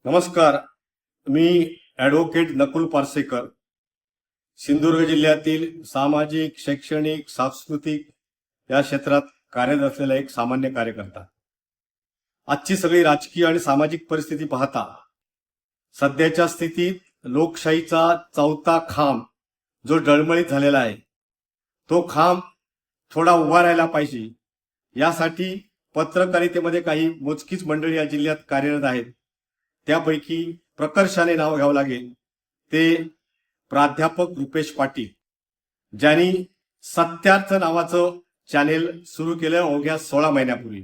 नमस्कार. मी ॲडव्होकेट नकुल पार्सेकर, सिंधुदुर्ग जिल्ह्यातील सामाजिक, शैक्षणिक, सांस्कृतिक या क्षेत्रात कार्यरत असलेला एक सामान्य कार्यकर्ता. आजची सगळी राजकीय आणि सामाजिक परिस्थिती पाहता सध्याच्या स्थितीत लोकशाहीचा चौथा खांब जो डळमळीत झालेला आहे, तो खांब थोडा उभा राहायला पाहिजे. यासाठी पत्रकारितेमध्ये काही मोजकीच मंडळी या जिल्ह्यात कार्यरत आहेत. त्यापैकी प्रकर्षाने नाव घ्यावं लागेल ते प्राध्यापक रुपेश पाटील, ज्यांनी सत्यार्थ नावाचं चॅनेल सुरू केलं अवघ्या 16 महिन्यापूर्वी.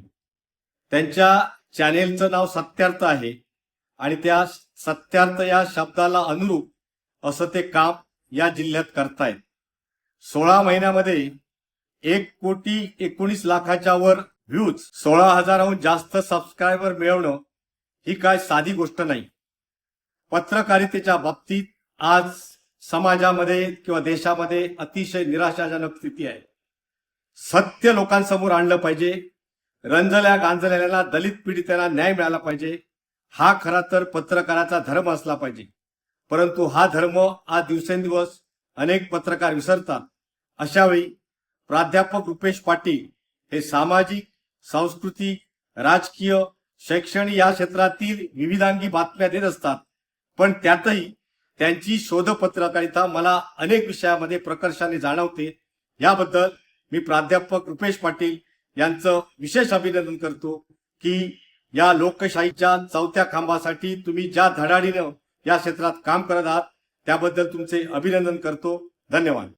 त्यांच्या चॅनेलचं नाव सत्यार्थ आहे आणि त्या सत्यार्थ या शब्दाला अनुरूप असं ते काम या जिल्ह्यात करतायत. 16 महिन्यामध्ये 1,19,00,000च्या वर व्ह्यूज, 16,000हून जास्त सबस्क्रायबर मिळवणं ही काय साधी गोष्ट नाही. पत्रकारितेच्या बाबतीत आज समाजामध्ये किंवा देशामध्ये अतिशय निराशाजनक स्थिती आहे. सत्य लोकांसमोर आणलं पाहिजे. रंजल्या गांजलेल्यांना, दलित पीडितांना न्याय मिळाला पाहिजे. हा खरा तर पत्रकाराचा धर्म असला पाहिजे. परंतु हा धर्म आज दिवसेंदिवस अनेक पत्रकार विसरतात. अशावेळी प्राध्यापक रुपेश पाटील हे सामाजिक, सांस्कृतिक, राजकीय, शैक्षणिक या क्षेत्रातील विविधांगी बातम्या देत असतात. पण त्यातही त्यांची शोध पत्रकारिता मला अनेक विषयामध्ये प्रकर्षाने जाणवते. याबद्दल मी प्राध्यापक रुपेश पाटील यांचं विशेष अभिनंदन करतो की या लोकशाहीच्या चौथ्या खांबासाठी तुम्ही ज्या धडाडीनं या क्षेत्रात काम करत आहात त्याबद्दल तुमचे अभिनंदन करतो. धन्यवाद.